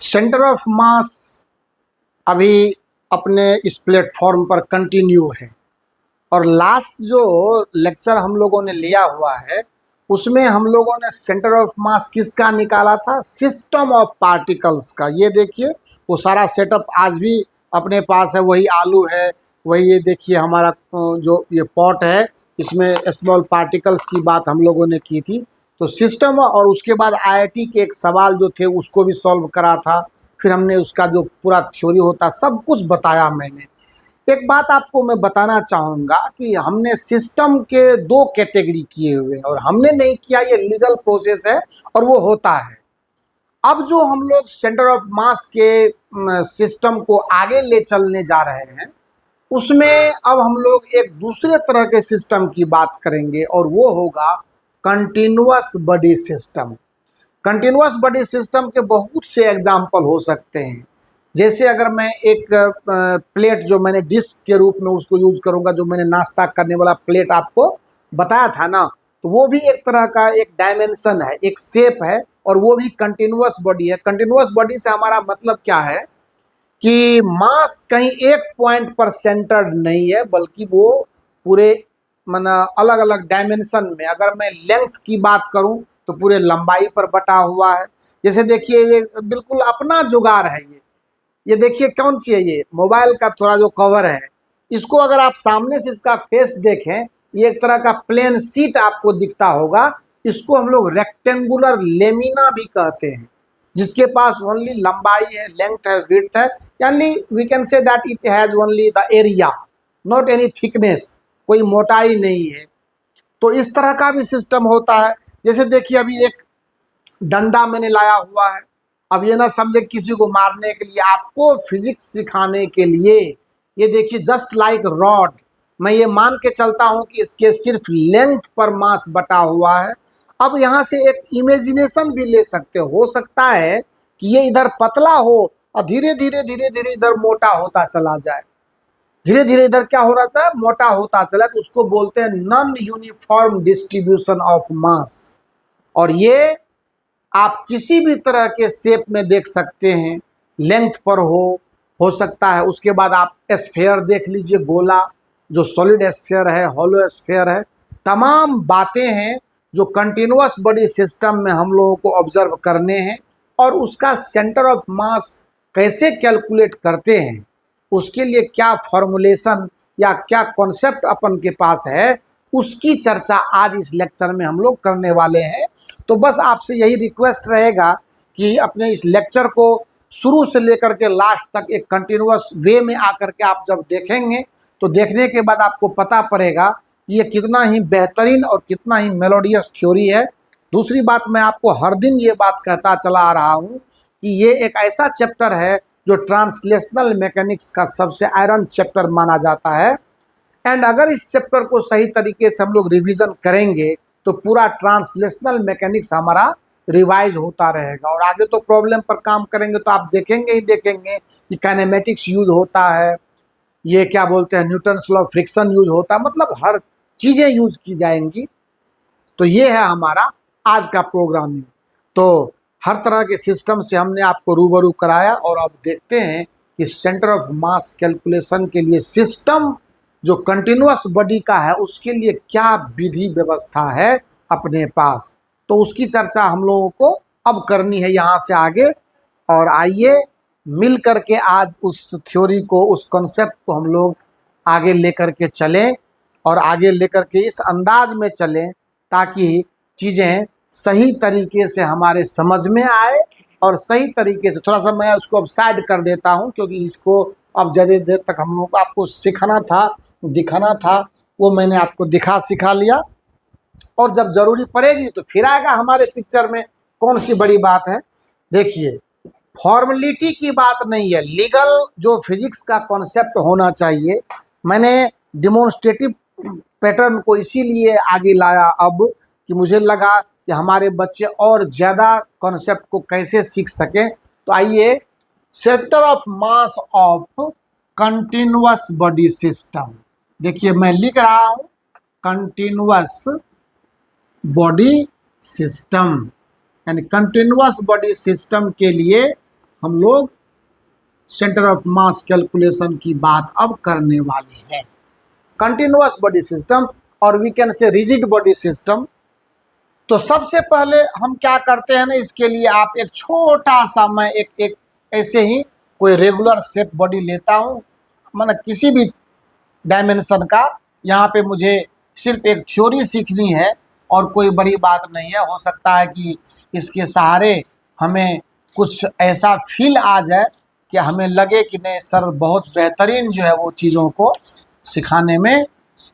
Centre of मास अभी अपने इस प्लेटफॉर्म पर कंटिन्यू है और लास्ट जो लेक्चर हम लोगों ने लिया हुआ है उसमें हम लोगों ने सेंटर ऑफ मास किसका निकाला था, सिस्टम ऑफ पार्टिकल्स का। ये देखिए वो सारा सेटअप आज भी अपने पास है, वही आलू है, वही ये देखिए हमारा जो ये पॉट है, इसमें स्मॉल पार्टिकल्स की बात हम लोगों ने की थी। तो सिस्टम और उसके बाद आईआईटी के एक सवाल जो थे उसको भी सॉल्व करा था, फिर हमने उसका जो पूरा थ्योरी होता सब कुछ बताया मैंने। एक बात आपको मैं बताना चाहूँगा कि हमने सिस्टम के दो कैटेगरी किए हुए हैं और हमने नहीं किया, ये लीगल प्रोसेस है और वो होता है। अब जो हम लोग सेंटर ऑफ मास के सिस्टम को आगे ले चलने जा रहे हैं उसमें अब हम लोग एक दूसरे तरह के सिस्टम की बात करेंगे और वो होगा continuous body system. Continuous body system के बहुत से एग्जाम्पल हो सकते हैं। जैसे अगर मैं एक प्लेट जो मैंने डिस्क के रूप में उसको यूज करूंगा, जो मैंने नाश्ता करने वाला प्लेट आपको बताया था ना, तो वो भी एक तरह का एक डायमेंशन है, एक शेप है और वो भी कंटिन्यूअस बॉडी है। कंटिन्यूअस बॉडी से हमारा मतलब क्या है कि मास कहीं एक पॉइंट पर सेंटर्ड नहीं है, बल्कि वो पूरे माना अलग अलग डायमेंशन में। अगर मैं लेंथ की बात करूं तो पूरे लंबाई पर बटा हुआ है। जैसे देखिए ये बिल्कुल अपना जुगाड़ है। ये देखिए कौन सी है, ये मोबाइल का थोड़ा जो कवर है, इसको अगर आप सामने से इसका फेस देखें, ये एक तरह का प्लेन सीट आपको दिखता होगा। इसको हम लोग रेक्टेंगुलर लेमिना भी कहते हैं, जिसके पास ओनली लंबाई है, लेंथ है, विड्थ है, यानी we can say that it has only the area, not any thickness, कोई मोटाई नहीं है। तो इस तरह का भी सिस्टम होता है। जैसे देखिए अभी एक डंडा मैंने लाया हुआ है, अब ये ना समझे किसी को मारने के लिए, आपको फिजिक्स सिखाने के लिए। ये देखिए जस्ट लाइक रॉड, मैं ये मान के चलता हूं कि इसके सिर्फ लेंथ पर मास बटा हुआ है। अब यहाँ से एक इमेजिनेशन भी ले सकते हो सकता है कि ये इधर पतला हो और धीरे धीरे धीरे धीरे इधर मोटा होता चला जाए, धीरे धीरे इधर क्या हो रहा था, मोटा होता चला, तो उसको बोलते हैं non uniform distribution of mass. और ये आप किसी भी तरह के शेप में देख सकते हैं, लेंथ पर हो सकता है। उसके बाद आप स्फेयर देख लीजिए, गोला, जो सॉलिड स्फेयर है, हॉलो स्फेयर है, तमाम बातें हैं जो कंटिन्यूअस बॉडी सिस्टम में हम लोगों को ऑब्जर्व करने हैं। और उसका सेंटर ऑफ मास कैसे कैलकुलेट करते हैं, उसके लिए क्या फॉर्मुलेशन या क्या कॉन्सेप्ट अपन के पास है, उसकी चर्चा आज इस लेक्चर में हम लोग करने वाले हैं। तो बस आपसे यही रिक्वेस्ट रहेगा कि अपने इस लेक्चर को शुरू से लेकर के लास्ट तक एक कंटिन्यूअस वे में आकर के आप जब देखेंगे तो देखने के बाद आपको पता पड़ेगा कि ये कितना ही बेहतरीन और कितना ही मेलोडियस थ्योरी है। दूसरी बात, मैं आपको हर दिन ये बात कहता चला आ रहा हूँ कि ये एक ऐसा चैप्टर है जो ट्रांसलेशनल मैकेनिक्स का सबसे आयरन चैप्टर माना जाता है। एंड अगर इस चैप्टर को सही तरीके से हम लोग रिवीजन करेंगे तो पूरा ट्रांसलेशनल मैकेनिक्स हमारा रिवाइज होता रहेगा। और आगे तो प्रॉब्लम पर काम करेंगे तो आप देखेंगे ही देखेंगे कि काइनेमेटिक्स यूज होता है, ये क्या बोलते हैं Newton's law of friction use होता है, मतलब हर चीज़ें यूज की जाएंगी। तो ये है हमारा आज का प्रोग्रामिंग। तो हर तरह के सिस्टम से हमने आपको रूबरू कराया और अब देखते हैं कि सेंटर ऑफ मास कैलकुलेशन के लिए सिस्टम जो कंटिन्यूअस बॉडी का है उसके लिए क्या विधि व्यवस्था है अपने पास। तो उसकी चर्चा हम लोगों को अब करनी है यहाँ से आगे। और आइए मिल करके आज उस थ्योरी को, उस कॉन्सेप्ट को हम लोग आगे लेकर के चलें और आगे लेकर के इस अंदाज में चलें ताकि चीज़ें सही तरीके से हमारे समझ में आए और सही तरीके से। थोड़ा सा मैं उसको अब साइड कर देता हूँ क्योंकि इसको अब ज़्यादा देर तक हम लोग को आपको सिखाना था, दिखाना था, वो मैंने आपको दिखा सिखा लिया। और जब ज़रूरी पड़ेगी तो फिर आएगा हमारे पिक्चर में, कौन सी बड़ी बात है। देखिए फॉर्मेलिटी की बात नहीं है, लीगल जो फिजिक्स का कॉन्सेप्ट होना चाहिए। मैंने डिमॉन्स्ट्रेटिव पैटर्न को इसीलिए आगे लाया अब कि मुझे लगा कि हमारे बच्चे और ज़्यादा कॉन्सेप्ट को कैसे सीख सकें। तो आइए, centre of mass of continuous body system, देखिए मैं लिख रहा हूँ कंटिन्यूअस बॉडी सिस्टम, यानी कंटिन्यूअस बॉडी सिस्टम के लिए हम लोग सेंटर ऑफ मास कैलकुलेशन की बात अब करने वाले हैं। कंटिन्यूअस बॉडी सिस्टम और we can say rigid body system. तो सबसे पहले हम क्या करते हैं ना, इसके लिए आप एक छोटा सा, मैं एक ऐसे ही कोई रेगुलर शेप बॉडी लेता हूँ, मतलब किसी भी डायमेंशन का। यहाँ पे मुझे सिर्फ एक थ्योरी सीखनी है और कोई बड़ी बात नहीं है। हो सकता है कि इसके सहारे हमें कुछ ऐसा फील आ जाए कि हमें लगे कि नहीं सर बहुत बेहतरीन जो है वो चीज़ों को सिखाने में।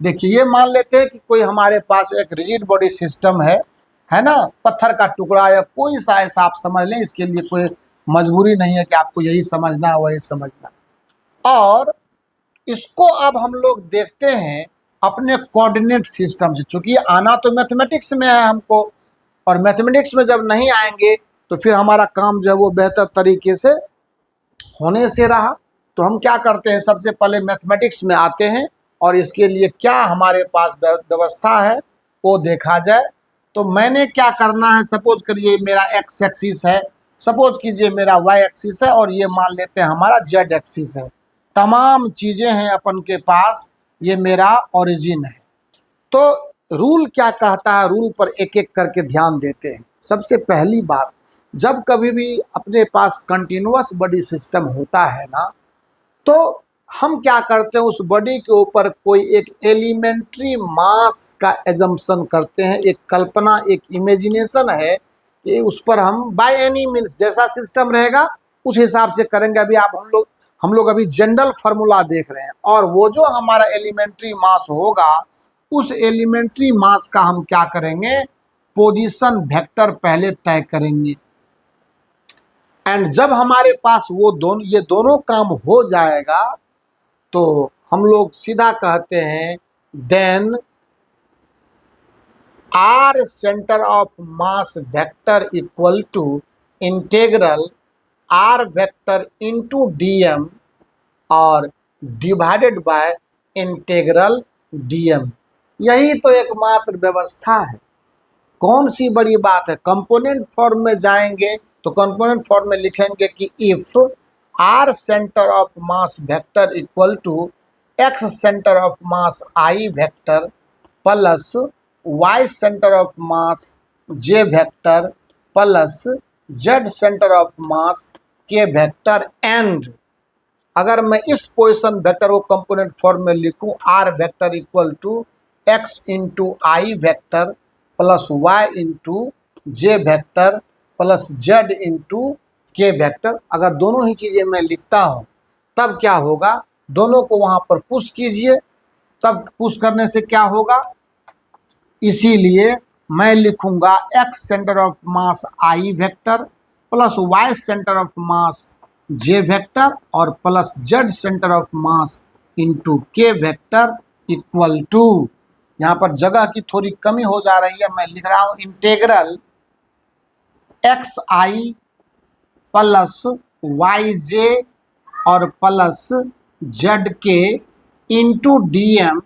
देखिए, ये मान लेते हैं कि कोई हमारे पास एक रिजिड बॉडी सिस्टम है ना, पत्थर का टुकड़ा या कोई सा ऐसा आप समझ लें। इसके लिए कोई मजबूरी नहीं है कि आपको यही समझना है वही समझना। और इसको अब हम लोग देखते हैं अपने कोऑर्डिनेट सिस्टम से। चूंकि आना तो मैथमेटिक्स में है हमको, और मैथमेटिक्स में जब नहीं आएंगे तो फिर हमारा काम जो है वो बेहतर तरीके से होने से रहा। तो हम क्या करते हैं, सबसे पहले मैथमेटिक्स में आते हैं और इसके लिए क्या हमारे पास व्यवस्था है वो देखा जाए। तो मैंने क्या करना है, सपोज करिए मेरा एक्स एक्सिस है, सपोज कीजिए मेरा वाई एक्सिस है, और ये मान लेते हैं हमारा जेड एक्सिस है। तमाम चीज़ें हैं अपन के पास, ये मेरा ओरिजिन है। तो रूल क्या कहता है, रूल पर एक एक करके ध्यान देते हैं। सबसे पहली बात, जब कभी भी अपने पास कंटिन्यूअस बॉडी सिस्टम होता है ना, तो हम क्या करते हैं, उस बॉडी के ऊपर कोई एक एलिमेंट्री मास का एजम्पशन करते हैं। एक कल्पना, एक इमेजिनेशन है कि उस पर हम बाय एनी मीन्स जैसा सिस्टम रहेगा उस हिसाब से करेंगे। अभी हम लोग अभी जनरल फार्मूला देख रहे हैं, और वो जो हमारा एलिमेंट्री मास होगा उस एलिमेंट्री मास का हम क्या करेंगे, पोजीशन वेक्टर पहले तय करेंगे। एंड जब हमारे पास ये दोनों काम हो जाएगा तो हम लोग सीधा कहते हैं then R centre of mass vector equal to integral R vector into dm और डिवाइडेड बाय इंटेग्रल डीएम। यही तो एकमात्र व्यवस्था है। कौन सी बड़ी बात है। कंपोनेंट फॉर्म में जाएंगे तो कंपोनेंट फॉर्म में लिखेंगे कि if R centre of mass vector equal to X centre of mass I vector plus Y centre of mass J vector plus Z centre of mass K vector and, अगर मैं इस position vector को component form में लिखूं, R vector equal to X into I vector plus Y into J vector plus Z into K vector. अगर दोनों ही चीज़ें मैं लिखता हूँ तब क्या होगा, दोनों को वहाँ पर पुश कीजिए, तब पुश करने से क्या होगा, इसीलिए मैं लिखूंगा X centre of mass I vector plus Y centre of mass J vector और plus Z centre of mass into K vector equal to, यहाँ पर जगह की थोड़ी कमी हो जा रही है, मैं लिख रहा हूँ इंटेग्रल एक्स आई प्लस वाई जे और प्लस जेड के into DM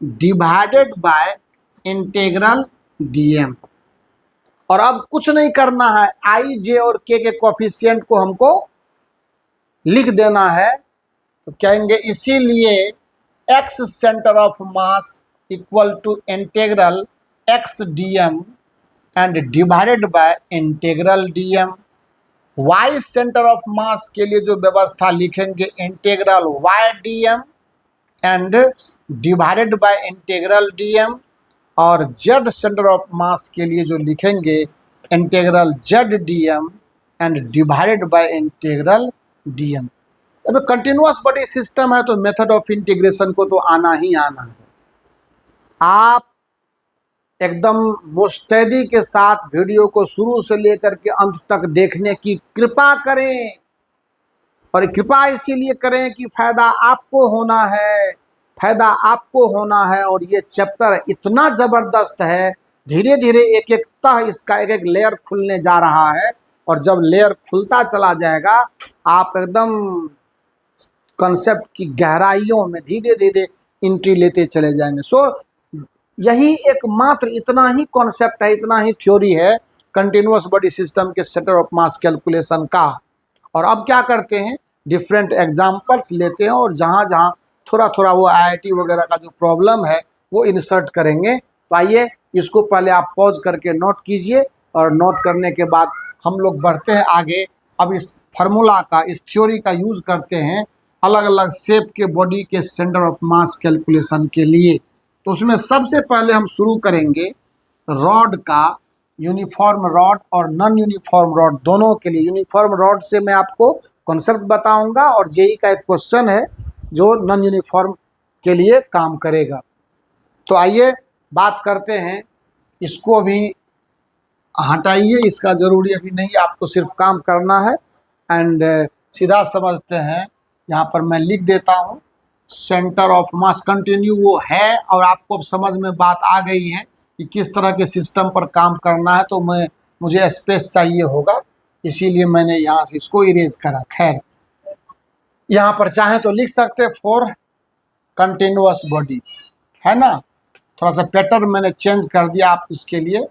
divided by integral dm. और अब कुछ नहीं करना है, आई जे और के कोफिशिएंट को हमको लिख देना है। तो कहेंगे इसीलिए X centre of mass equal to integral X dm and divided by integral dm. Y centre of mass के लिए जो व्यवस्था लिखेंगे integral Y dm and divided by integral dm, और जेड सेंटर ऑफ मास के लिए जो लिखेंगे integral Z dm and divided by integral dm. अब कंटिन्यूअस बॉडी सिस्टम है तो मेथड ऑफ इंटीग्रेशन को तो आना ही आना है। आप एकदम मुस्तैदी के साथ वीडियो को शुरू से लेकर के अंत तक देखने की कृपा करें, और कृपा इसीलिए करें कि फायदा आपको होना है, फायदा आपको होना है। और ये चैप्टर इतना ज़बरदस्त है, धीरे धीरे एक एक तह इसका एक एक लेयर खुलने जा रहा है, और जब लेयर खुलता चला जाएगा आप एकदम कॉन्सेप्ट की गहराइयों में धीरे धीरे एंट्री लेते चले जाएंगे। सो यही एकमात्र इतना ही कॉन्सेप्ट है, इतना ही थ्योरी है कंटिन्यूअस बॉडी सिस्टम के सेंटर ऑफ मास कैलकुलेशन का। और अब क्या करते हैं, डिफरेंट एग्जाम्पल्स लेते हैं और जहाँ जहाँ थोड़ा थोड़ा वो आईआईटी वगैरह का जो प्रॉब्लम है वो इंसर्ट करेंगे। तो आइए इसको पहले आप पॉज करके नोट कीजिए, और नोट करने के बाद हम लोग बढ़ते हैं आगे। अब इस फार्मूला का, इस थ्योरी का यूज़ करते हैं अलग अलग शेप के बॉडी के सेंटर ऑफ मास कैलकुलेशन के लिए। तो उसमें सबसे पहले हम शुरू करेंगे रॉड का, यूनिफॉर्म रॉड और नॉन यूनिफॉर्म रॉड दोनों के लिए। यूनिफॉर्म रॉड से मैं आपको कॉन्सेप्ट बताऊंगा, और जेई का एक क्वेश्चन है जो नॉन यूनिफॉर्म के लिए काम करेगा। तो आइए बात करते हैं, इसको भी हटाइए, इसका ज़रूरी अभी नहीं, आपको सिर्फ काम करना है। एंड सीधा समझते हैं, यहाँ पर मैं लिख देता हूँ सेंटर ऑफ मास कंटिन्यू वो है, और आपको अब समझ में बात आ गई है कि किस तरह के सिस्टम पर काम करना है। तो मुझे स्पेस चाहिए होगा, इसीलिए मैंने यहाँ से इसको इरेज करा। खैर, यहाँ पर चाहें तो लिख सकते फॉर कंटिन्यूअस बॉडी, है ना। थोड़ा सा पैटर्न मैंने चेंज कर दिया, आप इसके लिए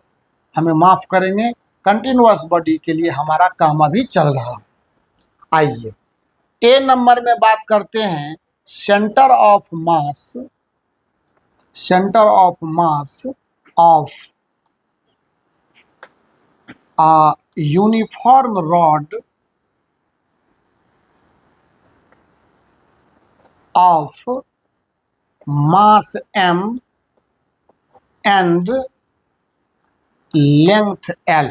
हमें माफ़ करेंगे। कंटिन्यूअस बॉडी के लिए हमारा काम अभी चल रहा है। आइए ए नंबर में बात करते हैं centre of mass, centre of mass of a uniform rod of mass m and length l,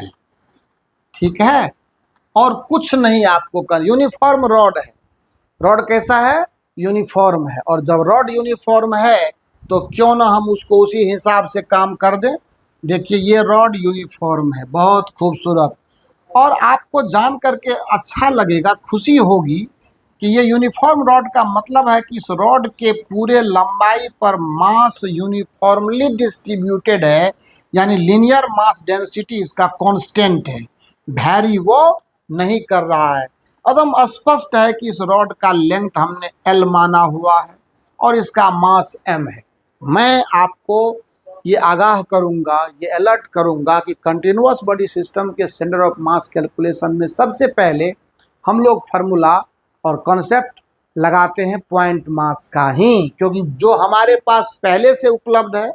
ठीक है। और कुछ नहीं आपको कर, यूनिफॉर्म रॉड है। रॉड कैसा है? यूनिफॉर्म है। और जब रॉड यूनिफॉर्म है तो क्यों ना हम उसको उसी हिसाब से काम कर दें। देखिए ये रॉड यूनिफॉर्म है, बहुत खूबसूरत। और आपको जान करके अच्छा लगेगा, खुशी होगी कि ये यूनिफॉर्म रॉड का मतलब है कि इस रॉड के पूरे लंबाई पर मास यूनिफॉर्मली डिस्ट्रीब्यूटेड है, यानी लीनियर मास डेंसिटी इसका कांस्टेंट है, वैरी वो नहीं कर रहा है। एकदम स्पष्ट है कि इस रॉड का लेंथ हमने एल माना हुआ है और इसका मास एम है। मैं आपको ये आगाह करूंगा, ये अलर्ट करूंगा कि कंटिन्यूअस बॉडी सिस्टम के सेंटर ऑफ मास कैलकुलेशन में सबसे पहले हम लोग फार्मूला और कॉन्सेप्ट लगाते हैं पॉइंट मास का ही, क्योंकि जो हमारे पास पहले से उपलब्ध है,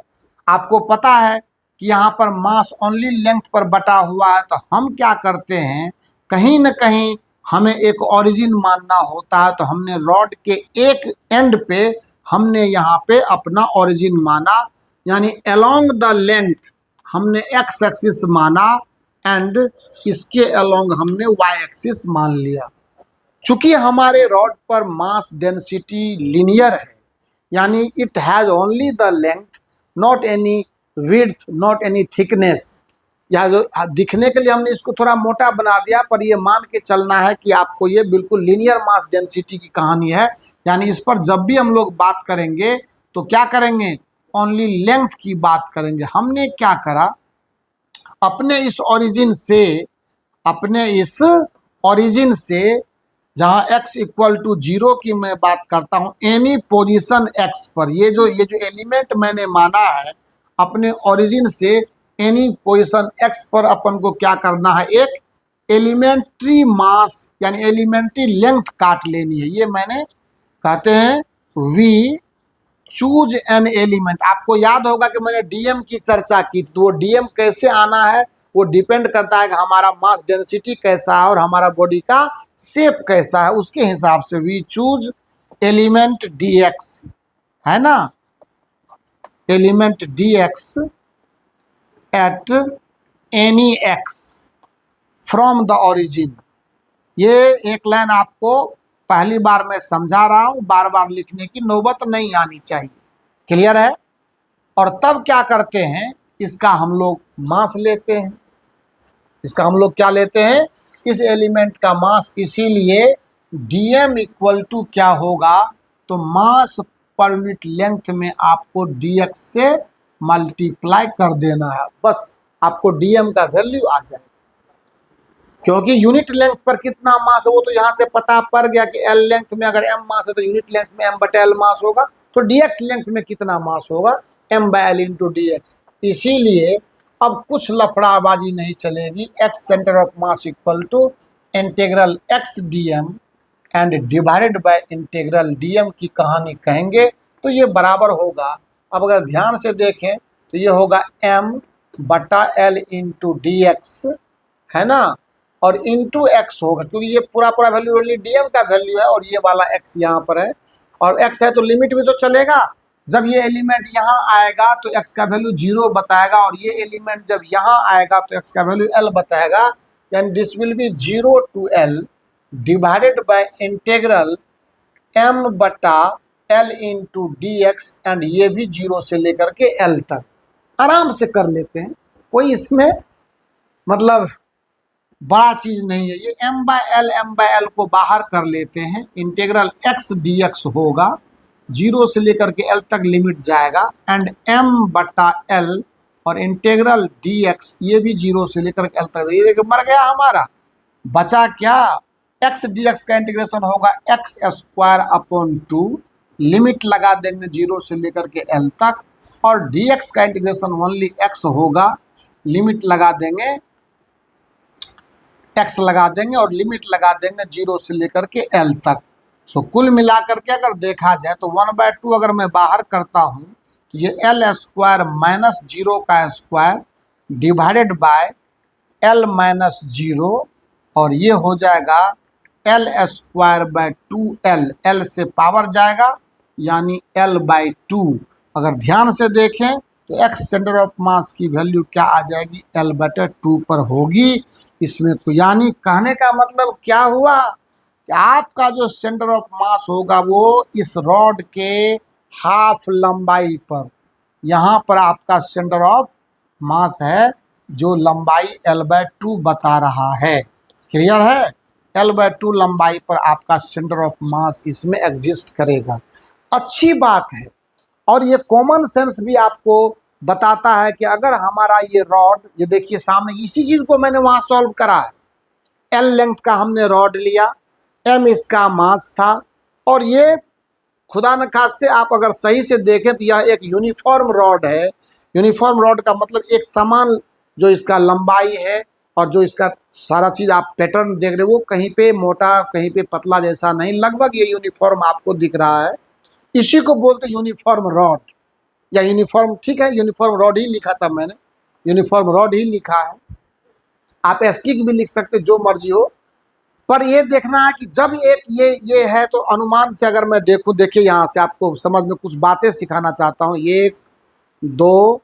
आपको पता है कि यहाँ पर मास ओनली लेंथ पर बटा हुआ है। तो हम क्या करते हैं, कहीं न कहीं हमें एक ओरिजिन मानना होता है। तो हमने रॉड के एक एंड पे हमने यहाँ पे अपना ओरिजिन माना, यानी अलोंग द लेंथ हमने एक्स एक्सिस माना एंड इसके अलोंग हमने वाई एक्सिस मान लिया। चूंकि हमारे रॉड पर मास डेंसिटी लीनियर है, यानी it has only the length, not any width, not any thickness. या जो दिखने के लिए हमने इसको थोड़ा मोटा बना दिया, पर ये मान के चलना है कि आपको ये बिल्कुल लीनियर मास डेंसिटी की कहानी है। यानी इस पर जब भी हम लोग बात करेंगे तो क्या करेंगे, ओनली लेंथ की बात करेंगे। हमने क्या करा, अपने इस ओरिजिन से जहाँ x इक्वल टू 0 की मैं बात करता हूँ, एनी पोजीशन x पर, ये जो एलिमेंट मैंने माना है अपने ओरिजिन से एनी पोजीशन x पर अपन को क्या करना है, एक एलिमेंट्री मास यानी एलिमेंट्री लेंथ काट लेनी है। ये मैंने कहते हैं v चूज एन एलिमेंट। आपको याद होगा कि मैंने डीएम की चर्चा की, तो वो डीएम कैसे आना है वो डिपेंड करता है कि हमारा मास डेंसिटी कैसा है और हमारा बॉडी का शेप कैसा है, उसके हिसाब से वी चूज एलिमेंट डीएक्स, है ना, element dx at any X from the origin. ये एक लाइन आपको पहली बार मैं समझा रहा हूं, बार बार लिखने की नौबत नहीं आनी चाहिए। क्लियर है? और तब क्या करते हैं, इसका हम लोग मास लेते हैं। इसका हम लोग क्या लेते हैं, इस एलिमेंट का मास। इसीलिए डीएम इक्वल टू क्या होगा, तो मास पर यूनिट लेंथ में आपको डीएक्स से मल्टीप्लाई कर देना है, बस आपको डीएम का वैल्यू आ जाए। क्योंकि यूनिट लेंथ पर कितना मास है वो तो यहाँ से पता पड़ गया कि एल लेंथ में अगर एम मास है तो यूनिट लेंथ में एम बटे एल मास होगा, तो डीएक्स लेंथ में कितना मास होगा, M by L into dx. इसीलिए अब कुछ लफड़ाबाजी नहीं चलेगी, X centre of mass equal to integral X D M and divided by integral D M की कहानी कहेंगे तो ये बराबर होगा। अब अगर ध्यान से देखें तो ये होगा m बटा एल इंटू डी एक्स, है ना, और इंटू एक्स होगा क्योंकि ये पूरा पूरा वैल्यू ओनली डी एम का वैल्यू है और ये वाला एक्स यहाँ पर है और एक्स है तो लिमिट भी तो चलेगा। जब ये एलिमेंट यहाँ आएगा तो एक्स का वैल्यू 0 बताएगा और ये एलिमेंट जब यहाँ आएगा तो एक्स का वैल्यू l बताएगा, and this will be 0 to l divided by integral m बटा l into D X, and ये भी 0 से लेकर के l तक आराम से कर लेते हैं, कोई इसमें मतलब बड़ा चीज नहीं है। ये m बाय l को बाहर कर लेते हैं, इंटीग्रल x dx होगा, 0 से लेकर के l तक लिमिट जाएगा, एंड m बटा l और इंटीग्रल dx ये भी 0 से लेकर के l तक, ये देखिए मर गया हमारा, बचा क्या, x dx का इंटीग्रेशन होगा x स्क्वायर अपॉन 2, लिमिट लगा देंगे 0 से लेकर के l तक, और dx का इंटीग्रेशन ओनली x होगा, लिमिट लगा देंगे x लगा देंगे और लिमिट लगा देंगे 0 से लेकर के l तक। सो कुल मिलाकर के अगर देखा जाए तो 1/2 अगर मैं बाहर करता हूँ तो ये l स्क्वायर माइनस 0 का square divided by l minus 0 और ये हो जाएगा l square by 2l, l से पावर जाएगा यानी l/2। अगर ध्यान से देखें तो x सेंटर ऑफ मास की वैल्यू क्या आ जाएगी, l/2 पर होगी इसमें। तो यानी कहने का मतलब क्या हुआ कि आपका जो सेंटर ऑफ मास होगा वो इस रॉड के हाफ लंबाई पर, यहाँ पर आपका सेंटर ऑफ मास है जो लंबाई l/2 बता रहा है। क्लियर है, l/2 लंबाई पर आपका सेंटर ऑफ मास इसमें एग्जिस्ट करेगा। अच्छी बात है, और ये कॉमन सेंस भी आपको बताता है कि अगर हमारा ये रॉड, ये देखिए सामने इसी चीज को मैंने वहां सॉल्व करा है, एल लेंथ का हमने रॉड लिया, एम इसका मास था, और ये खुदा न खास्ते आप अगर सही से देखें तो यह एक यूनिफॉर्म रॉड है। यूनिफॉर्म रॉड का मतलब एक समान जो इसका लंबाई है और जो इसका सारा चीज आप पैटर्न देख रहे हो वो कहीं पे मोटा कहीं पे पतला जैसा नहीं, लगभग ये यूनिफॉर्म आपको दिख रहा है, इसी को बोलते यूनिफॉर्म रॉड या यूनिफॉर्म, ठीक है, यूनिफॉर्म रॉड ही लिखा था मैंने, यूनिफॉर्म रॉड ही लिखा है, आप स्टिक भी लिख सकते जो मर्जी हो। पर ये देखना है कि जब एक ये है तो अनुमान से अगर मैं देखूं, देखिए यहाँ से आपको समझ में कुछ बातें सिखाना चाहता हूँ, 1 2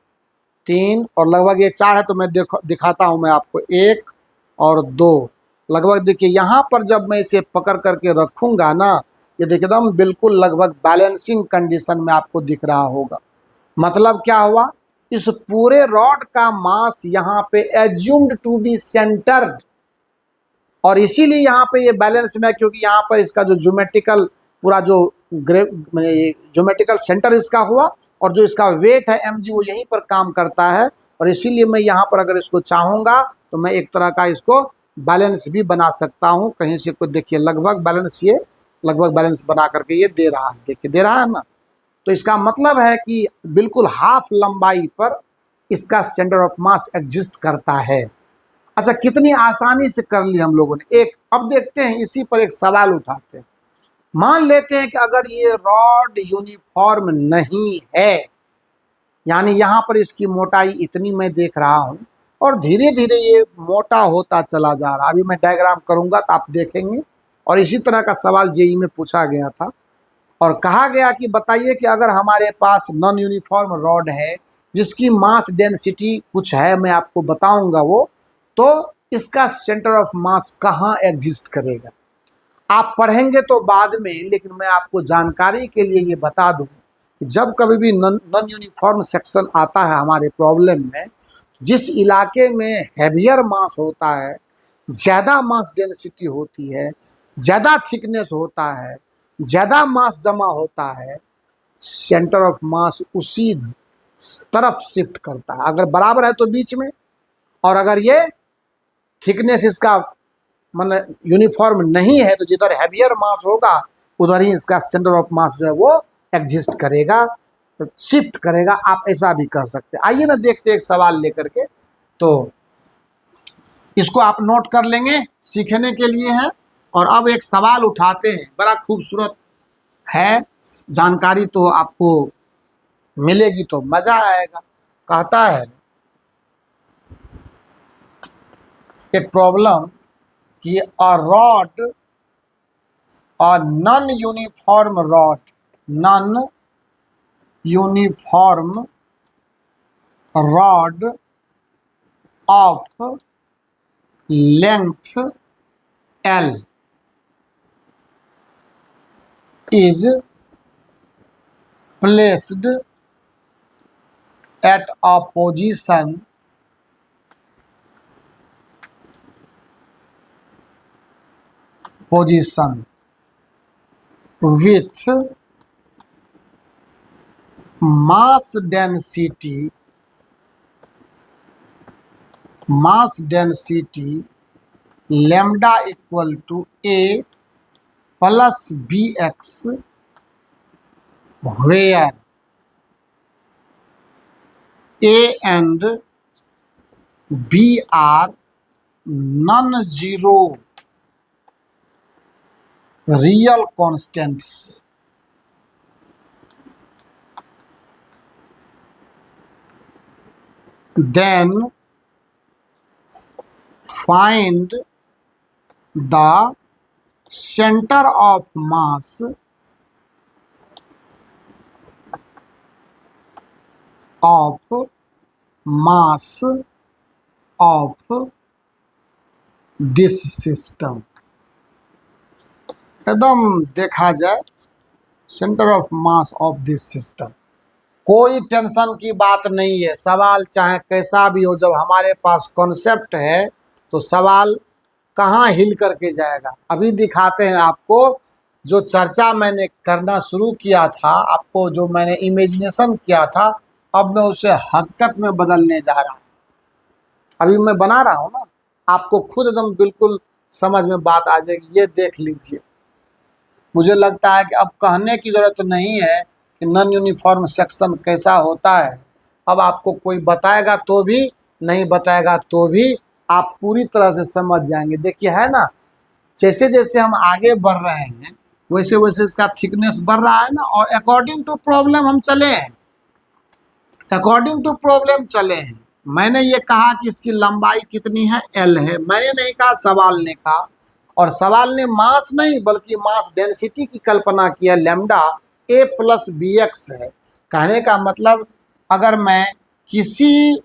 3 और लगभग ये 4 है, तो मैं दिखाता हूँ मैं आपको 1 और 2 लगभग। देखिए यहाँ पर जब मैं इसे पकड़ करके रखूँगा ना, ये देखिए एकदम बिल्कुल लगभग बैलेंसिंग कंडीशन में आपको दिख रहा होगा। मतलब क्या हुआ, इस पूरे रॉड का मास यहाँ पे एज्यूम्ड टू बी सेंटर्ड, और इसीलिए यहाँ पे ये बैलेंस में है क्योंकि यहाँ पर इसका जो ज्योमेट्रिकल पूरा जो ज्योमेट्रिकल सेंटर इसका हुआ और जो इसका वेट है mg वो यहीं पर काम करता है, और इसीलिए मैं यहाँ पर अगर इसको चाहूँगा तो मैं एक तरह का इसको बैलेंस भी बना सकता हूँ कहीं से। को देखिए लगभग बैलेंस, ये लगभग बैलेंस बना करके ये दे रहा है, देखिए दे रहा है ना। तो इसका मतलब है कि बिल्कुल हाफ लंबाई पर इसका सेंटर ऑफ मास एग्जिस्ट करता है। अच्छा, कितनी आसानी से कर ली हम लोगों ने। एक अब देखते हैं, इसी पर एक सवाल उठाते हैं। मान लेते हैं कि अगर ये रॉड यूनिफॉर्म नहीं है, यानी यहाँ पर इसकी मोटाई इतनी मैं देख रहा हूँ और धीरे धीरे ये मोटा होता चला जा रहा, अभी मैं डायग्राम करूँगा तो आप देखेंगे। और इसी तरह का सवाल जेईई में पूछा गया था और कहा गया कि बताइए कि अगर हमारे पास नॉन यूनिफॉर्म रॉड है जिसकी मास डेंसिटी कुछ है, मैं आपको बताऊंगा वो, तो इसका सेंटर ऑफ मास कहाँ एग्जिस्ट करेगा। आप पढ़ेंगे तो बाद में, लेकिन मैं आपको जानकारी के लिए ये बता दूं कि जब कभी भी नॉन यूनिफॉर्म सेक्शन आता है हमारे प्रॉब्लम में, जिस इलाके में हैवियर मास होता है, ज़्यादा मास डेंसिटी होती है, ज़्यादा थिकनेस होता है, ज़्यादा मास जमा होता है, सेंटर ऑफ मास उसी तरफ शिफ्ट करता है। अगर बराबर है तो बीच में, और अगर ये थिकनेस इसका मतलब यूनिफॉर्म नहीं है तो जिधर हैवियर मास होगा उधर ही इसका सेंटर ऑफ मास जो है वो एग्जिस्ट करेगा, शिफ्ट करेगा, आप ऐसा भी कह सकते हैं। आइए ना देखते हैं एक सवाल लेकर के। तो इसको आप नोट कर लेंगे, सीखने के लिए है। और अब एक सवाल उठाते हैं, बड़ा खूबसूरत है, जानकारी तो आपको मिलेगी तो मजा आएगा। कहता है एक प्रॉब्लम कि a rod, a non uniform rod, non uniform rod of length L is placed at a position with mass density lambda equal to A plus Bx, where A and B are non-zero real constants. Then find the center of mass of this system। एकदम देखा जाए centre of mass of this system, कोई tension की बात नहीं है। सवाल चाहे कैसा भी हो, जब हमारे पास कॉन्सेप्ट है तो सवाल कहाँ हिल करके जाएगा। अभी दिखाते हैं आपको, जो चर्चा मैंने करना शुरू किया था, आपको जो मैंने इमेजिनेशन किया था, अब मैं उसे हकीकत में बदलने जा रहा हूँ। अभी मैं बना रहा हूँ ना, आपको खुद एकदम बिल्कुल समझ में बात आ जाएगी। ये देख लीजिए, मुझे लगता है कि अब कहने की ज़रूरत नहीं है कि नॉन यूनिफॉर्म सेक्शन कैसा होता है। अब आपको कोई बताएगा तो भी, नहीं बताएगा तो भी आप पूरी तरह से समझ जाएंगे। देखिए है ना, जैसे जैसे हम आगे बढ़ रहे हैं वैसे वैसे इसका थिकनेस बढ़ रहा है ना। और अकॉर्डिंग टू प्रॉब्लम हम चले हैं, अकॉर्डिंग टू प्रॉब्लम चले हैं। मैंने ये कहा कि इसकी लंबाई कितनी है, L है। मैंने नहीं कहा, सवाल ने कहा। और सवाल ने मास नहीं बल्कि मास डेंसिटी की कल्पना की है, लैम्डा A प्लस BX है। कहने का मतलब, अगर मैं किसी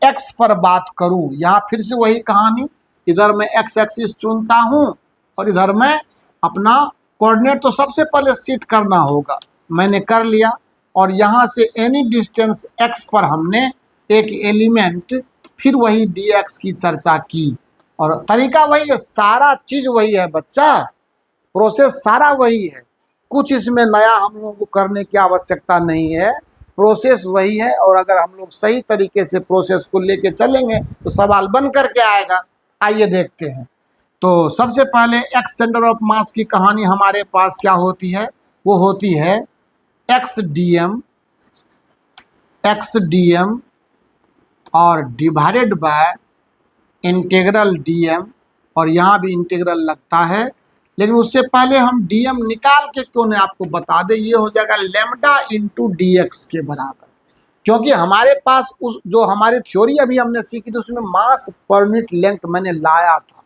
x पर बात करूं, यहाँ फिर से वही कहानी, इधर मैं x एक्सिस चुनता हूं और इधर मैं अपना कोऑर्डिनेट तो सबसे पहले सेट करना होगा, मैंने कर लिया। और यहाँ से एनी डिस्टेंस x पर हमने एक एलिमेंट, फिर वही dx की चर्चा की। और तरीका वही है, सारा चीज वही है बच्चा, प्रोसेस सारा वही है। कुछ इसमें नया हम लोगों को करने की आवश्यकता नहीं है, प्रोसेस वही है। और अगर हम लोग सही तरीके से प्रोसेस को लेके चलेंगे तो सवाल बन करके आएगा। आइए देखते हैं। तो सबसे पहले एक्स सेंटर ऑफ मास की कहानी हमारे पास क्या होती है, वो होती है एक्स डीएम और डिवाइडेड बाय इंटीग्रल डीएम, और यहाँ भी इंटीग्रल लगता है। लेकिन उससे पहले हम डीएम निकाल के क्यों नहीं आपको बता दें, ये हो जाएगा लैम्डा इंटू डीएक्स के बराबर। क्योंकि हमारे पास उस जो हमारी थ्योरी अभी हमने सीखी थी उसमें मास पर यूनिट लेंथ मैंने लाया था,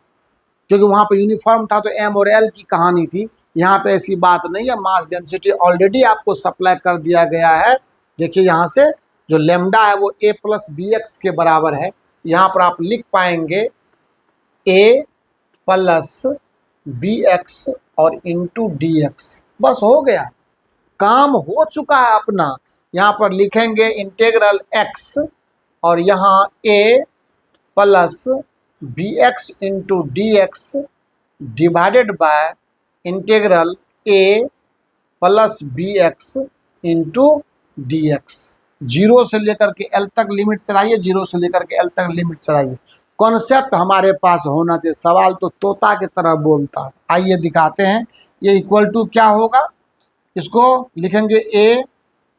क्योंकि वहाँ पे यूनिफॉर्म था तो एम और एल की कहानी थी। यहाँ पे ऐसी बात नहीं है, मास डेंसिटी ऑलरेडी आपको सप्लाई कर दिया गया है। देखिए यहाँ से जो लैम्डा है वो A प्लस BX के बराबर है। यहाँ पर आप लिख पाएंगे A प्लस BX और इंटू DX, बस हो गया, काम हो चुका है अपना। यहाँ पर लिखेंगे इंटीग्रल x और यहाँ A plus BX into DX divided by integral A plus BX into DX। Zero से लेकर के L तक लिमिट चलाइए, जीरो से लेकर के L तक लिमिट चलाइए। कॉन्सेप्ट हमारे पास होना चाहिए, सवाल तो तोता की तरह बोलता है। आइए दिखाते हैं। ये इक्वल टू क्या होगा, इसको लिखेंगे A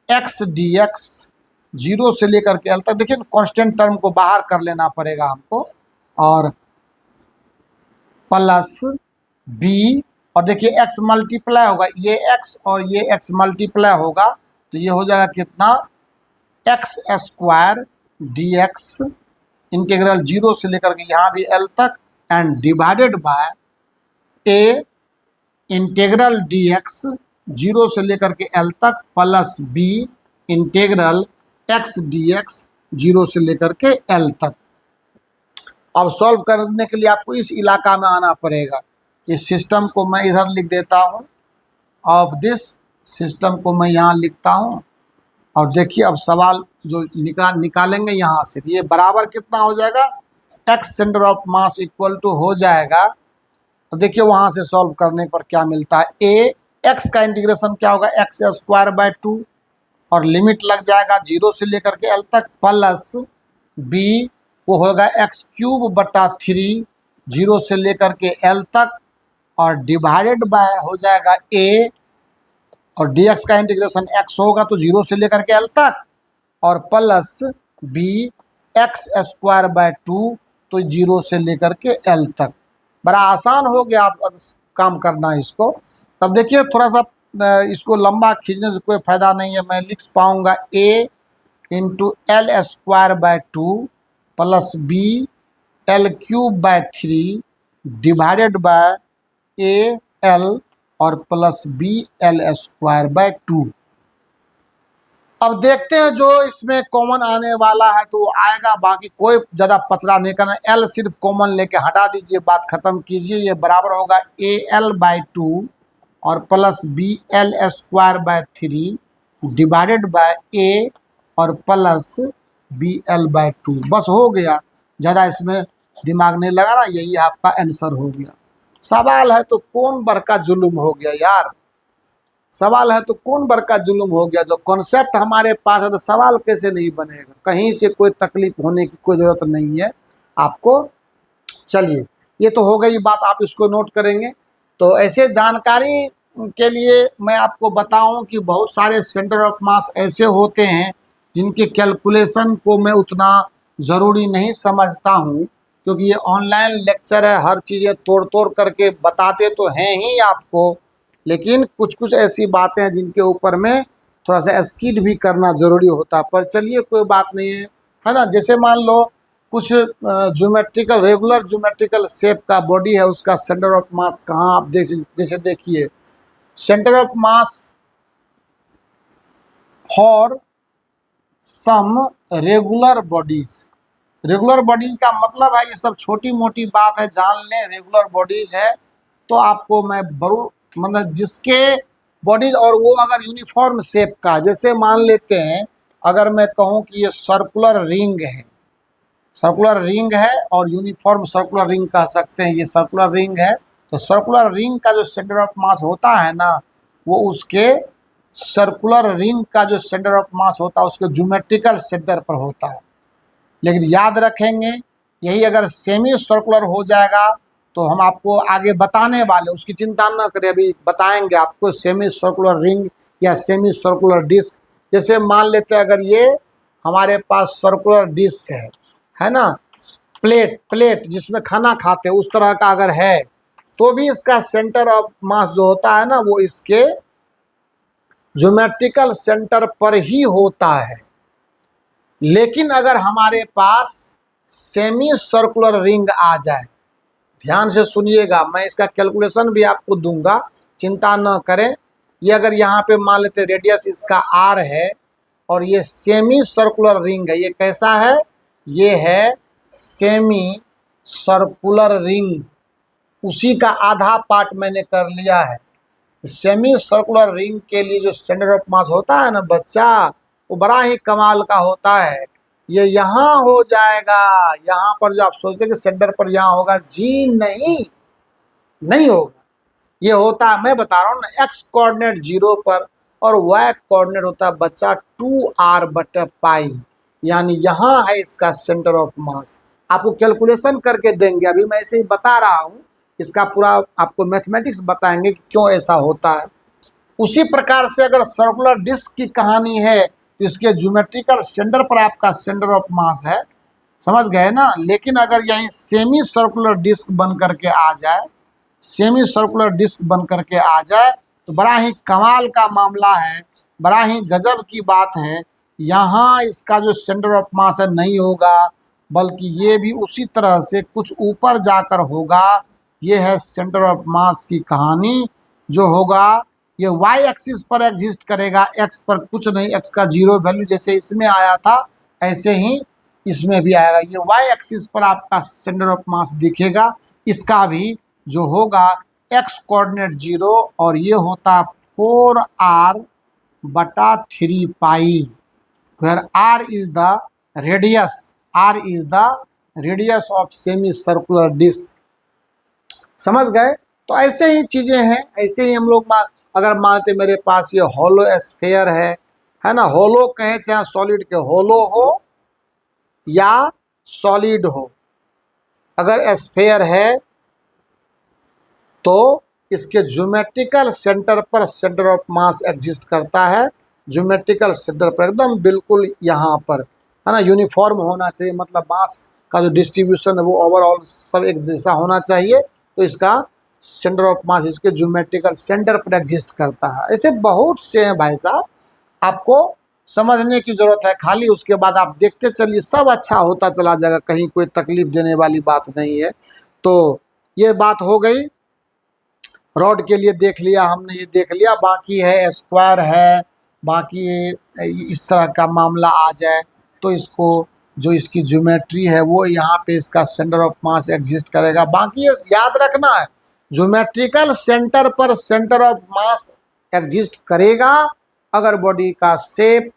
एक्स DX, जीरो से लेकर के L तक। देखिए कांस्टेंट टर्म को बाहर कर लेना पड़ेगा हमको। और प्लस बी, और देखिए x मल्टीप्लाई होगा, ये x और ये x मल्टीप्लाई होगा तो ये हो जाएगा कितना, x square D x integral 0 से लेकर के यहाँ भी l तक and divided bye a integral D x 0 से लेकर के l तक plus b integral x D x 0 से लेकर के l तक। अब सॉल्व करने के लिए आपको इस इलाका में आना पड़ेगा। इस सिस्टम को मैं इधर लिख देता हूँ, ऑफ दिस सिस्टम को मैं यहाँ लिखता हूँ, और देखिए अब सवाल जो निकालेंगे यहाँ से, ये बराबर कितना हो जाएगा, X centre of mass equal to हो जाएगा। तो देखिए वहाँ से सॉल्व करने पर क्या मिलता है, ए एक्स का इंटीग्रेशन क्या होगा, एक्स स्क्वायर बाय 2 और लिमिट लग जाएगा 0 से लेकर के l तक, प्लस बी वो होगा एक्स क्यूब बटा 3 0 से लेकर के l तक, और डिवाइडेड बाय हो जाएगा a, और dx का इंटीग्रेशन x होगा तो 0 से लेकर के l तक, और plus b x square by 2 तो 0 से लेकर के l तक। बड़ा आसान हो गया आप काम करना इसको। तब देखिए थोड़ा सा इसको लंबा खींचने से कोई फायदा नहीं है, मैं लिख पाऊंगा a into L square by 2 plus B L cube by 3 divided by A L और plus B L square by 2। अब देखते हैं जो इसमें कॉमन आने वाला है तो वो आएगा, बाकी कोई ज़्यादा पचड़ा नहीं करना, एल सिर्फ कॉमन लेके हटा दीजिए, बात खत्म कीजिए। ये बराबर होगा ए एल बाय 2 और plus B L square by 3 divided by A और प्लस बी एल बाय 2। बस हो गया, ज़्यादा इसमें दिमाग नहीं लगा ना, यही आपका आंसर हो गया। सवाल है तो कौन बड़का जुल्म हो गया यार, सवाल है तो कौन बड़का जुल्म हो गया, जो कॉन्सेप्ट हमारे पास है तो सवाल कैसे नहीं बनेगा। कहीं से कोई तकलीफ होने की कोई ज़रूरत नहीं है आपको। चलिए ये तो हो गई बात, आप इसको नोट करेंगे। तो ऐसे जानकारी के लिए मैं आपको बताऊं कि बहुत सारे सेंटर ऑफ मास ऐसे होते हैं जिनके कैलकुलेशन को मैं उतना ज़रूरी नहीं समझता हूं, क्योंकि ये ऑनलाइन लेक्चर है, हर चीज़ें तोड़ तोड़ करके बताते तो हैं ही आपको, लेकिन कुछ कुछ ऐसी बातें हैं जिनके ऊपर में थोड़ा सा स्किल भी करना ज़रूरी होता है। पर चलिए कोई बात नहीं है ना। जैसे मान लो कुछ ज्योमेट्रिकल रेगुलर ज्योमेट्रिकल शेप का बॉडी है, उसका सेंटर ऑफ मास कहाँ, आप जैसे देखिए centre of mass for some regular bodies. Regular bodies का मतलब है ये सब छोटी मोटी बात है, जान लें। रेगुलर बॉडीज है तो आपको मैं बरू मतलब जिसके बॉडीज और वो अगर यूनिफॉर्म शेप का, जैसे मान लेते हैं अगर मैं कहूँ कि ये सर्कुलर रिंग है, सर्कुलर रिंग है और यूनिफॉर्म सर्कुलर रिंग कह सकते हैं, ये सर्कुलर रिंग है, तो सर्कुलर रिंग का जो सेंटर ऑफ मास होता है ना, वो उसके सर्कुलर रिंग का जो सेंटर ऑफ मास होता है उसके ज्योमेट्रिकल सेंटर पर होता है। लेकिन याद रखेंगे यही अगर सेमी सर्कुलर हो जाएगा तो हम आपको आगे बताने वाले, उसकी चिंता न करें, अभी बताएंगे आपको सेमी सर्कुलर रिंग या सेमी सर्कुलर डिस्क। जैसे मान लेते हैं अगर ये हमारे पास सर्कुलर डिस्क है ना, प्लेट जिसमें खाना खाते हैं उस तरह का अगर है तो भी इसका सेंटर ऑफ मास जो होता है ना वो इसके ज्योमेट्रिकल सेंटर पर ही होता है। लेकिन अगर हमारे पास सेमी सर्कुलर रिंग आ जाए, ध्यान से सुनिएगा, मैं इसका कैलकुलेशन भी आपको दूंगा, चिंता न करें। ये अगर यहाँ पे मान लेते रेडियस इसका आर है और ये सेमी सर्कुलर रिंग है, ये कैसा है, ये है सेमी सर्कुलर रिंग, उसी का आधा पार्ट मैंने कर लिया है। सेमी सर्कुलर रिंग के लिए जो सेंटर ऑफ मास होता है ना बच्चा, वो बड़ा ही कमाल का होता है। ये यहाँ हो जाएगा, यहाँ पर जो आप सोचते हैं कि सेंटर पर यहाँ होगा, जी नहीं होगा। ये होता है, मैं बता रहा हूँ ना, एक्स कोऑर्डिनेट 0 पर और वाई कोऑर्डिनेट होता है बच्चा 2r/पाई, यानी यहाँ है इसका सेंटर ऑफ मास। आपको कैलकुलेशन करके देंगे, अभी मैं ऐसे ही बता रहा हूँ, इसका पूरा आपको मैथमेटिक्स बताएंगे कि क्यों ऐसा होता है। उसी प्रकार से अगर सर्कुलर डिस्क की कहानी है तो इसके ज्योमेट्रिकल सेंटर पर आपका सेंटर ऑफ मास है, समझ गए ना। लेकिन अगर यही सेमी सर्कुलर डिस्क बन करके आ जाए, सेमी सर्कुलर डिस्क बन करके आ जाए तो बड़ा ही कमाल का मामला है, बड़ा ही गजब की बात है। यहाँ इसका जो सेंटर ऑफ मास है नहीं होगा, बल्कि ये भी उसी तरह से कुछ ऊपर जाकर होगा। ये है सेंटर ऑफ मास की कहानी। जो होगा ये वाई एक्सिस पर एग्जिस्ट करेगा, एक्स पर कुछ नहीं, एक्स का जीरो वैल्यू जैसे इसमें आया था ऐसे ही इसमें भी आएगा। ये वाई एक्सिस पर आपका सेंटर ऑफ मास दिखेगा। इसका भी जो होगा एक्स कोऑर्डिनेट जीरो, और ये होता 4r/3 where r is the radius, r is the radius of semi circular disc। समझ गए। तो ऐसे ही चीजें हैं, ऐसे ही हम लोग अगर मानते मेरे पास ये होलो स्फेयर है ना, होलो कहे चाहे सॉलिड के होलो हो या सॉलिड हो, अगर स्फेयर है तो इसके ज्योमेट्रिकल सेंटर पर सेंटर ऑफ मास एग्जिस्ट करता है। ज्योमेट्रिकल सेंटर पर एकदम बिल्कुल यहाँ पर, है ना, यूनिफॉर्म होना चाहिए, मतलब मास का जो डिस्ट्रीब्यूशन है वो ओवरऑल सब एक जैसा होना चाहिए। तो इसका सेंटर ऑफ मास इसके ज्योमेट्रिकल सेंटर पर एग्जिस्ट करता है। ऐसे बहुत से हैं भाई साहब, आपको समझने की जरूरत है खाली, उसके बाद आप देखते चलिए सब अच्छा होता चला जाएगा, कहीं कोई तकलीफ देने वाली बात नहीं है। तो ये बात हो गई, रॉड के लिए देख लिया हमने, ये देख लिया। बाकी है स्क्वायर है, बाकी इस तरह का मामला आ जाए तो इसको जो इसकी ज्योमेट्री है वो यहाँ पे इसका सेंटर ऑफ मास एग्जिस्ट करेगा। बाकी ये याद रखना है, ज्योमेट्रिकल सेंटर पर सेंटर ऑफ मास एग्जिस्ट करेगा अगर बॉडी का शेप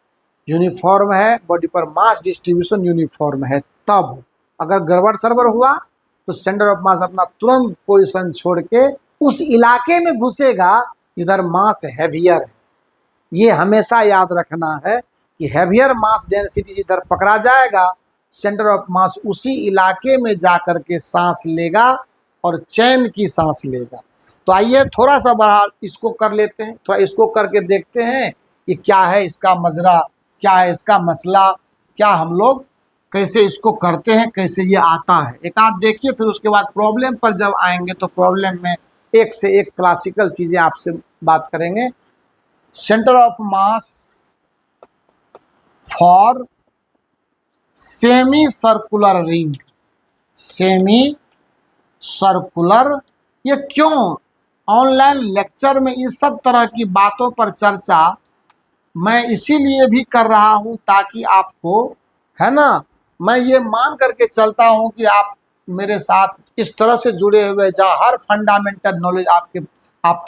यूनिफॉर्म है, बॉडी पर मास डिस्ट्रीब्यूशन यूनिफॉर्म है। तब अगर गड़बड़ सरबड़ हुआ तो सेंटर ऑफ मास अपना तुरंत पोजीशन छोड़ के उस इलाके में घुसेगा जिधर मास हैवियर है। ये हमेशा याद रखना है कि हैवियर मास डेंसिटी जिधर पकड़ा जाएगा, सेंटर ऑफ मास उसी इलाके में जाकर के सांस लेगा और चैन की सांस लेगा। तो आइए थोड़ा सा बड़ा इसको कर लेते हैं, थोड़ा इसको करके देखते हैं कि क्या है इसका मजरा, क्या है इसका मसला, क्या हम लोग कैसे इसको करते हैं, कैसे ये आता है। एक आध देखिए, फिर उसके बाद प्रॉब्लम पर जब आएंगे तो प्रॉब्लम में एक से एक क्लासिकल चीजें आपसे बात करेंगे। Centre of mass for semi circular ring, semi circular. ये क्यों ऑनलाइन लेक्चर में इस सब तरह की बातों पर चर्चा मैं इसीलिए भी कर रहा हूं ताकि आपको, है ना, मैं ये मान करके चलता हूं कि आप मेरे साथ इस तरह से जुड़े हुए जहाँ हर फंडामेंटल नॉलेज आप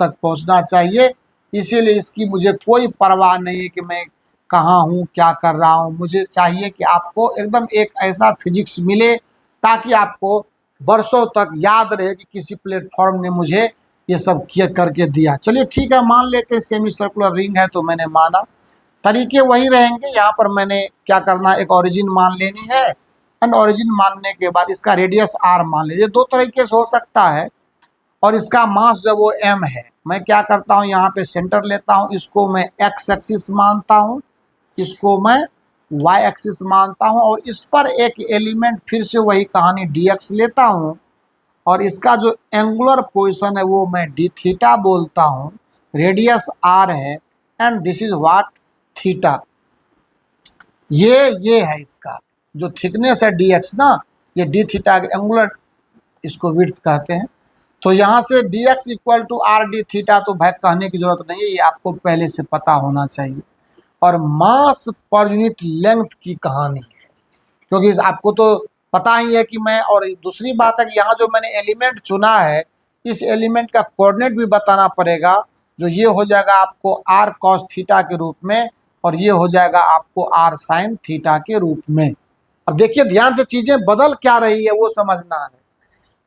तक पहुंचना चाहिए। इसीलिए इसकी मुझे कोई परवाह नहीं है कि मैं कहाँ हूँ, क्या कर रहा हूँ। मुझे चाहिए कि आपको एकदम एक ऐसा फिजिक्स मिले ताकि आपको बरसों तक याद रहे कि किसी प्लेटफॉर्म ने मुझे ये सब किया करके दिया। चलिए ठीक है, मान लेते हैं सेमी सर्कुलर रिंग है तो मैंने माना, तरीके वही रहेंगे। यहाँ पर मैंने क्या करना, एक ओरिजिन मान लेनी है, एंड ओरिजिन मानने के बाद इसका रेडियस r मान लीजिए। दो तरीके से हो सकता है, और इसका मास जब वो m है, मैं क्या करता हूँ यहाँ पे सेंटर लेता हूँ, इसको मैं x एक्सिस मानता हूँ, इसको मैं y एक्सिस मानता हूँ, और इस पर एक एलिमेंट फिर से वही कहानी dx लेता हूँ, और इसका जो एंगुलर पोजिशन है वो मैं d थीटा बोलता हूँ, रेडियस r है, and this is what theta. ये है इसका जो थिकनेस है dx ना, ये d थीटा एंगुलर इसको विड्थ कहते हैं। तो यहाँ से dx equal to R D theta, तो भाई कहने की जरूरत नहीं है, ये आपको पहले से पता होना चाहिए। और मास पर यूनिट लेंथ की कहानी है, क्योंकि आपको तो पता ही है कि मैं, और दूसरी बात है कि यहाँ जो मैंने एलिमेंट चुना है इस एलिमेंट का कोऑर्डिनेट भी बताना पड़ेगा, जो ये हो जाएगा आपको r cos थीटा के रूप में, और ये हो जाएगा आपको r sin थीटा के रूप में। अब देखिए ध्यान से चीजें बदल क्या रही है वो समझना है,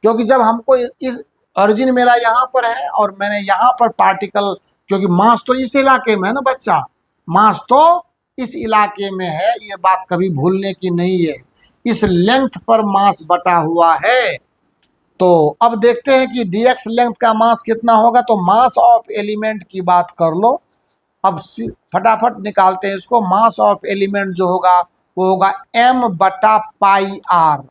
क्योंकि जब हमको इस ओरिजिन मेरा यहाँ पर है और मैंने यहाँ पर पार्टिकल, क्योंकि मास तो इस इलाके में है ना बच्चा, मास तो इस इलाके में है, ये बात कभी भूलने की नहीं है। इस लेंथ पर मास बटा हुआ है। तो अब देखते हैं कि dx लेंथ का मास कितना होगा। तो मास ऑफ एलिमेंट की बात कर लो, अब फटाफट निकालते हैं इसको। मास ऑफ एलिमेंट जो होगा वो होगा m/πr।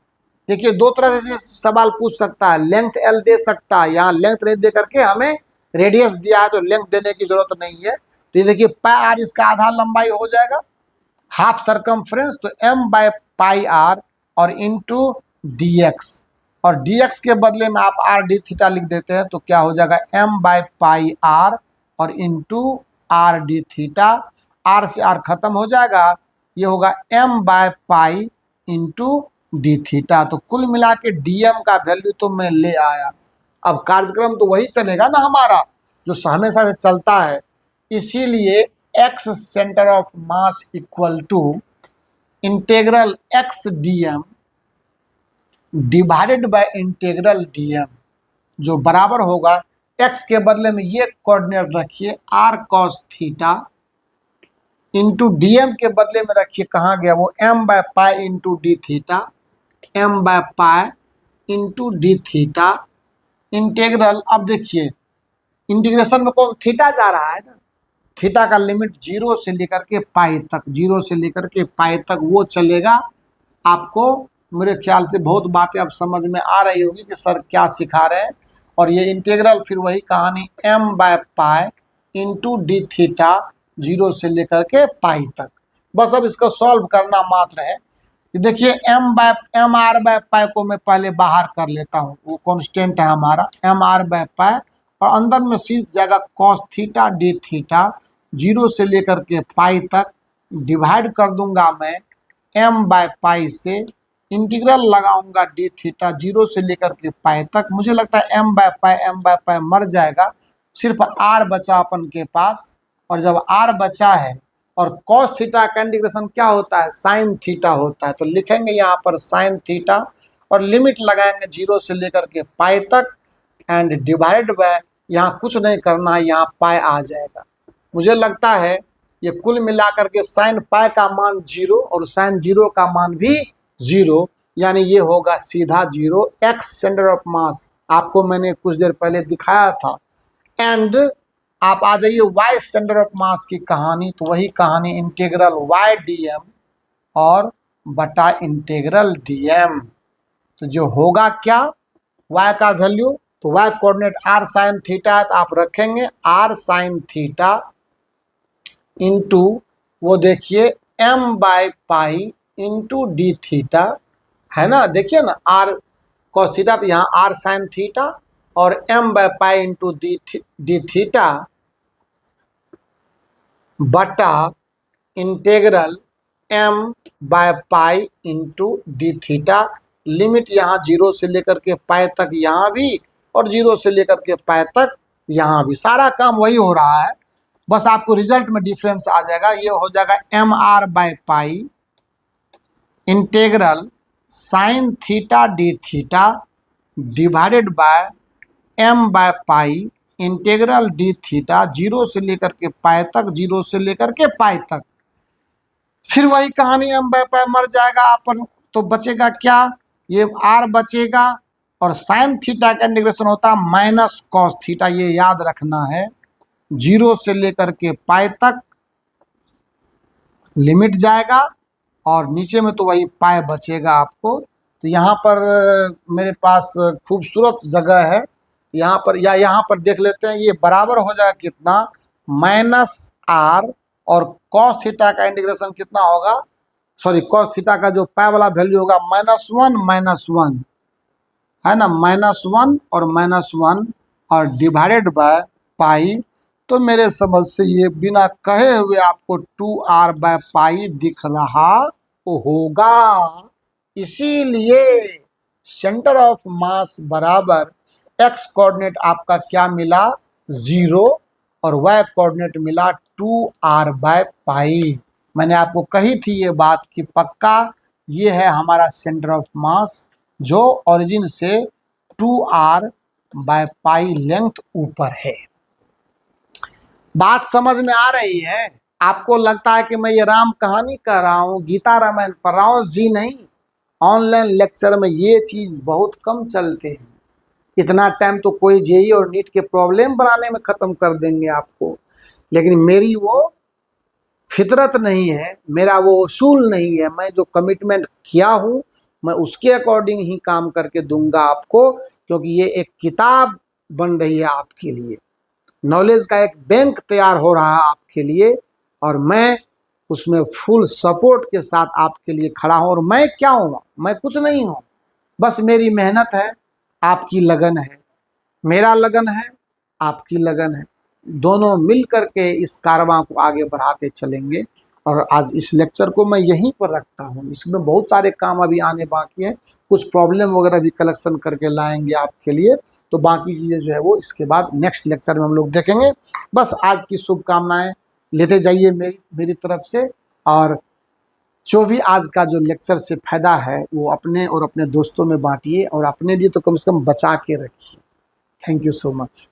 देखिए दो तरह से सवाल पूछ सकता है, लेंथ l दे सकता है, यहाँ लेंथ नहीं दे करके हमें रेडियस दिया है तो लेंथ देने की जरूरत नहीं है। तो ये देखिए πr इसका आधा लंबाई हो जाएगा, हाफ सरकमफ्रेंस, तो m/πr और इंटू dx, और dx के बदले में आप r d थीटा लिख देते हैं तो क्या हो जाएगा m/πr और into r d theta, r से r खत्म हो जाएगा, ये होगा m/π इंटू डी थीटा। तो कुल मिला के dm का वैल्यू तो मैं ले आया। अब कार्यक्रम तो वही चलेगा ना हमारा जो हमेशा से चलता है, इसीलिए x centre of mass equal to integral x dm divided by integral dm, जो बराबर होगा x के बदले में ये कोऑर्डिनेट रखिए r cos theta into dm के बदले में रखिए कहाँ गया वो m/π into D theta, m/π into D theta integral. अब देखिए इंटीग्रेशन में कौन थीटा जा रहा है ना, थीटा का लिमिट 0 से लेकर के पाई तक, 0 से लेकर के पाई तक वो चलेगा। आपको मेरे ख्याल से बहुत बातें अब समझ में आ रही होगी कि सर क्या सिखा रहे हैं। और ये इंटीग्रल फिर वही कहानी m/π इंटू डी थीटा 0 से लेकर के पाई तक। बस अब इसको सॉल्व करना मात्र है। देखिए mr/π को मैं पहले बाहर कर लेता हूँ, वो कांस्टेंट है हमारा mr/π, और अंदर में सीध जाएगा cos थीटा डी थीटा 0 से लेकर के पाई तक, डिवाइड कर दूंगा मैं m/π से, इंटीग्रल लगाऊंगा डी थीटा 0 से लेकर के पाई तक। मुझे लगता है m/π मर जाएगा, सिर्फ r बचा अपन के पास, और जब r बचा है और cos थीटा का इंटीग्रेशन क्या होता है sin थीटा होता है, तो लिखेंगे यहाँ पर sin थीटा और लिमिट लगाएंगे 0 से लेकर के पाई तक एंड डिवाइड बाय, यहाँ कुछ नहीं करना है, यहाँ पाई आ जाएगा। मुझे लगता है ये कुल मिलाकर के sin पाई का मान 0 और sin 0 का मान भी 0, यानी ये होगा सीधा 0। x सेंटर ऑफ मास आपको मैंने कुछ देर पहले दिखाया था। एंड आप आ जाइए y सेंटर ऑफ मास की कहानी, तो वही कहानी इंटीग्रल y dm और बटा इंटीग्रल dm। तो जो होगा क्या y का वैल्यू, तो y coordinate r sine theta है तो आप रखेंगे r साइन थीटा इंटू वो देखिए m/π इंटू डी थीटा है ना, देखिए ना r cos थीटा, तो यहाँ r साइन थीटा और m/π इंटू डी थीटा बटा integral m/π into D theta, limit यहाँ 0 से लेकर के पाई तक यहाँ भी और 0 से लेकर के पाई तक यहाँ भी, सारा काम वही हो रहा है, बस आपको रिजल्ट में डिफरेंस आ जाएगा। ये हो जाएगा mr/π integral sine theta D theta divided by m/π integral D theta 0 से लेकर के पाई तक, 0 से लेकर के पाई तक। फिर वही कहानी m/π मर जाएगा अपन, तो बचेगा क्या, ये r बचेगा और साइन थीटा का इंटीग्रेशन होता है माइनस कॉस थीटा, ये याद रखना है, 0 से लेकर के पाई तक लिमिट जाएगा और नीचे में तो वही पाई बचेगा आपको। तो यहाँ पर मेरे पास खूबसूरत जगह है, यहाँ पर या यहाँ पर देख लेते हैं, ये बराबर हो जाएगा कितना -r और cos थीटा का इंटीग्रेशन कितना होगा, सॉरी cos थीटा का जो पाई वाला वैल्यू होगा -1 है ना, -1 और -1 और डिवाइडेड बाय पाई। तो मेरे समझ से ये बिना कहे हुए आपको 2r/π दिख रहा होगा। इसीलिए सेंटर ऑफ मास बराबर x कोऑर्डिनेट आपका क्या मिला 0 और y कोऑर्डिनेट मिला 2r/π। मैंने आपको कही थी ये बात कि पक्का ये है हमारा सेंटर ऑफ मास जो ओरिजिन से 2r/π लेंथ ऊपर है। बात समझ में आ रही है? आपको लगता है कि मैं ये राम कहानी कर रहा हूँ, गीता रामायण पढ़ रहा हूँ? जी नहीं, ऑनलाइन लेक्चर में ये चीज़ बहुत कम चलते हैं। इतना टाइम तो कोई जेई और नीट के प्रॉब्लम बनाने में ख़त्म कर देंगे आपको, लेकिन मेरी वो फितरत नहीं है, मेरा वो उसूल नहीं है। मैं जो कमिटमेंट किया हूँ मैं उसके अकॉर्डिंग ही काम करके दूंगा आपको, क्योंकि ये एक किताब बन रही है आपके लिए, नॉलेज का एक बैंक तैयार हो रहा है आपके लिए, और मैं उसमें फुल सपोर्ट के साथ आपके लिए खड़ा हूँ। और मैं क्या हूँ? मैं कुछ नहीं हूँ, बस मेरी मेहनत है, आपकी लगन है, मेरा लगन है, आपकी लगन है, दोनों मिल करके इस कारवां को आगे बढ़ाते चलेंगे। और आज इस लेक्चर को मैं यहीं पर रखता हूँ, इसमें बहुत सारे काम अभी आने बाकी हैं, कुछ प्रॉब्लम वगैरह भी कलेक्शन करके लाएंगे आपके लिए, तो बाकी चीज़ें जो है वो इसके बाद नेक्स्ट लेक्चर में हम लोग देखेंगे। बस आज की शुभकामनाएं लेते जाइए मेरी मेरी तरफ से, और जो भी आज का जो लेक्चर से फायदा है वो अपने और अपने दोस्तों में बांटिए, और अपने लिए तो कम से कम बचा के रखिए। Thank you so much.